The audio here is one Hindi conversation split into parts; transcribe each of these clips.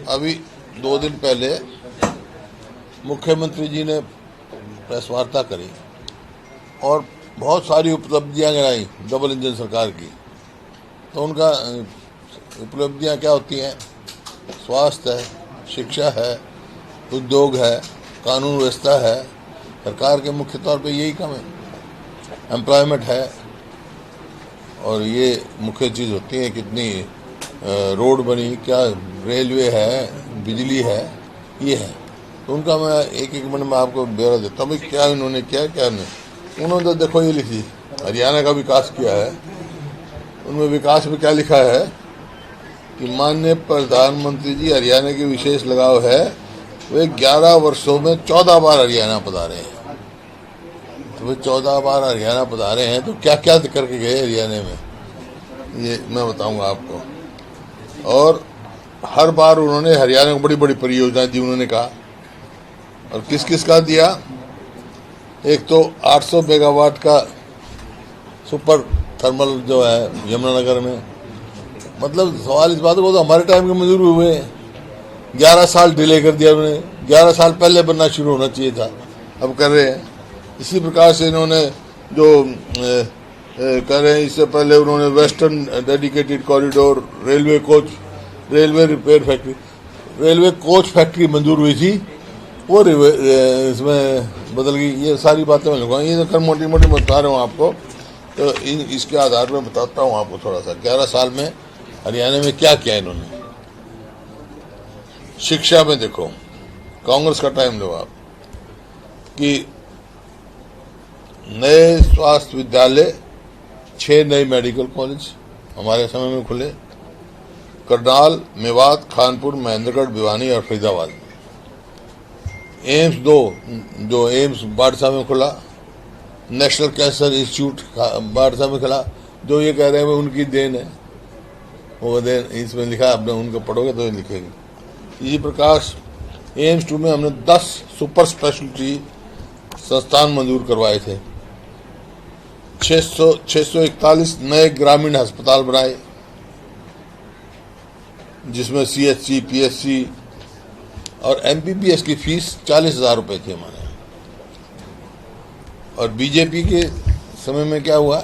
अभी 2 दिन पहले मुख्यमंत्री जी ने प्रेस वार्ता करी और बहुत सारी उपलब्धियां गिनाई डबल इंजन सरकार की। तो उनका उपलब्धियां क्या होती हैं? स्वास्थ्य है, शिक्षा है, उद्योग है, कानून व्यवस्था है। सरकार के मुख्य तौर पे यही काम है। एम्प्लॉयमेंट है और ये मुख्य चीज़ होती है। कितनी रोड बनी, क्या रेलवे है, बिजली है, ये है। तो उनका मैं एक मिनट में आपको ब्यौरा देता हूँ भाई क्या इन्होंने किया, क्या नहीं। उन्होंने तो देखो ये लिखी, हरियाणा का विकास किया है। उनमें विकास में क्या लिखा है कि माननीय प्रधानमंत्री जी हरियाणा की विशेष लगाव है। वे 11 वर्षों में 14 बार हरियाणा पधारे हैं। तो वे 14 बार हरियाणा पधारे हैं तो क्या क्या करके गए हरियाणा में, ये मैं बताऊंगा आपको। और हर बार उन्होंने हरियाणा को बड़ी बड़ी परियोजनाएं दी, उन्होंने कहा। और किस किस का दिया? एक तो 800 मेगावाट का सुपर थर्मल जो है यमुनानगर में। मतलब सवाल इस बात को, तो हमारे टाइम के मंजूर हुए 11 साल डिले कर दिया उन्होंने। 11 साल पहले बनना शुरू होना चाहिए था, अब कर रहे हैं। इसी प्रकार से इन्होंने जो कर रहे हैं, इससे पहले उन्होंने western dedicated corridor, railway coach, railway repair factory, railway coach factory मंजूर हुई थी, वो इसमें बदल गई। ये सारी बातें मैं लिखूंगा, ये तो मोटी मोटी बता रहा हूँ आपको। तो इसके आधार पर बताता हूँ आपको थोड़ा सा 11 साल में हरियाणा में क्या किया इन्होंने। शिक्षा में देखो, कांग्रेस का टाइम लो आप, कि नए स्वास्थ्य विद्यालय, 6 नए मेडिकल कॉलेज हमारे समय में खुले। करनाल, मेवात, खानपुर, महेंद्रगढ़, भिवानी और फरीदाबाद। एम्स 2 जो एम्स बाड़सा में खुला। नेशनल कैंसर इंस्टीट्यूट बाड़सा में खुला। जो ये कह रहे हैं उनकी देन है, वो देन इसमें लिखा है, आपने उनको पढ़ोगे तो ये लिखेंगे। इसी प्रकार एम्स 2 में हमने 10 सुपर स्पेशलिटी संस्थान मंजूर करवाए थे। 641 नए ग्रामीण अस्पताल बनाए, जिसमें CHC, PSC और MBBS की फीस 40,000 रुपये थी हमारे। और बीजेपी के समय में क्या हुआ?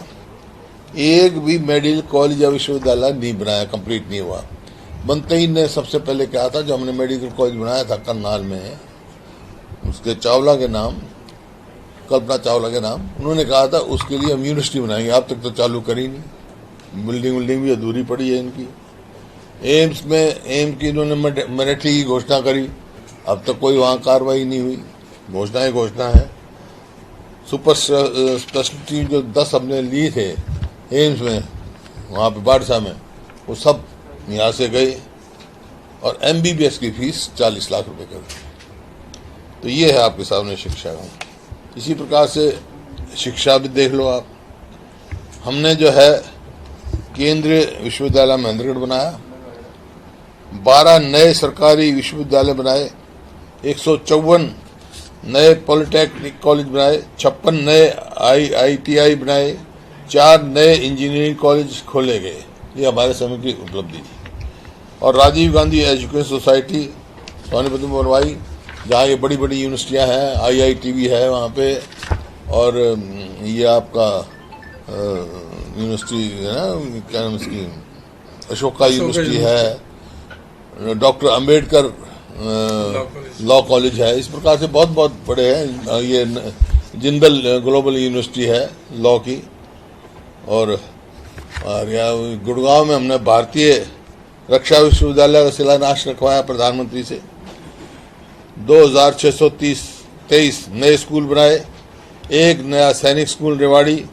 एक भी मेडिकल कॉलेज या विश्वविद्यालय नहीं बनाया, कंप्लीट नहीं हुआ। बनते ही ने सबसे पहले क्या था, जो हमने मेडिकल कॉलेज बनाया था करनाल में, उसके चावला के नाम, कल्पना चावला के नाम, उन्होंने कहा था उसके लिए हम यूनिवर्सिटी बनाएंगे। अब तक तो चालू करी नहीं, बिल्डिंग भी अधूरी पड़ी है इनकी। एम्स में एम्स की इन्होंने मिलिट्री की घोषणा करी, अब तक कोई वहाँ कार्रवाई नहीं हुई। घोषणा है। सुपर स्पेशलिटी जो 10 हमने लिए थे एम्स में, वहाँ पे बाड़सा में, वो सब यहाँ से गए। और MBBS की फीस 40 लाख रुपए कर दी। तो ये है आपके सामने शिक्षा का। इसी प्रकार से शिक्षा भी देख लो आप। हमने जो है केंद्रीय विश्वविद्यालय महेंद्रगढ़ बनाया, 12 नए सरकारी विश्वविद्यालय बनाए, 154 नए पॉलिटेक्निक कॉलेज बनाए, 56 नए IITI बनाए, 4 नए इंजीनियरिंग कॉलेज खोले गए। ये हमारे समय की उपलब्धि थी। और राजीव गांधी एजुकेशन सोसाइटी सोनीपत में बनवाई, जहाँ ये बड़ी बड़ी यूनिवर्सिटियाँ हैं, IIT भी है वहाँ पे। और ये आपका यूनिवर्सिटी है ना, क्या नाम इसकी, अशोका यूनिवर्सिटी है, डॉक्टर अंबेडकर लॉ कॉलेज है। इस प्रकार से बहुत बहुत बड़े हैं। ये जिंदल ग्लोबल यूनिवर्सिटी है लॉ की। और यहाँ गुड़गांव में हमने भारतीय रक्षा विश्वविद्यालय का शिलान्यास रखवाया प्रधानमंत्री से। 2623 नए स्कूल बनाए, 1 नया सैनिक स्कूल रेवाड़ी,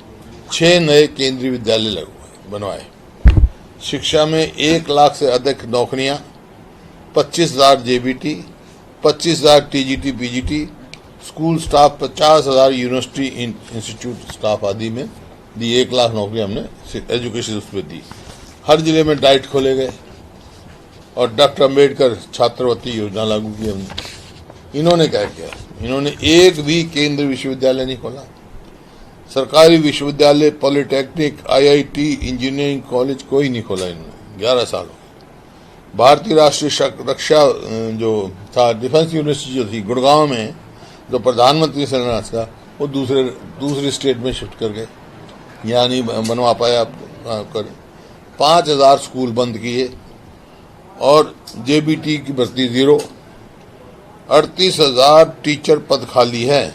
6 नए केंद्रीय विद्यालय बनवाए। शिक्षा में 1 लाख से अधिक नौकरियां, 25,000 JBT, 25,000 TGT PGT, school staff 50,000 university institute staff आदि में दी। 1 लाख नौकरी हमने एजुकेशन उसमें दी। हर जिले में डाइट खोले गए और डॉक्टर अंबेडकर छात्रवृत्ति योजना लागू की हमने। इन्होंने क्या किया? इन्होंने एक भी केंद्रीय विश्वविद्यालय नहीं खोला। सरकारी विश्वविद्यालय, पॉलिटेक्निक, IIT, इंजीनियरिंग कॉलेज कोई नहीं खोला इन्होंने 11 सालों। भारतीय राष्ट्रीय रक्षा जो था डिफेंस यूनिवर्सिटी जो थी गुड़गांव में, जो प्रधानमंत्री से राज का, वो दूसरी स्टेट में शिफ्ट कर गए, यहाँ नहीं बनवा पाया कर। 5000 स्कूल बंद किए और जेबीटी की भर्ती 0। 38,000 टीचर पद खाली है।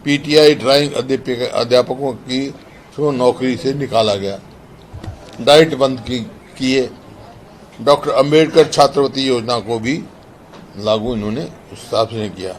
पीटीआई ड्राइंग अध्यापकों की नौकरी से निकाला गया। डाइट बंद किए। डॉक्टर अंबेडकर छात्रवृत्ति योजना को भी लागू इन्होंने उस हिसाब से किया।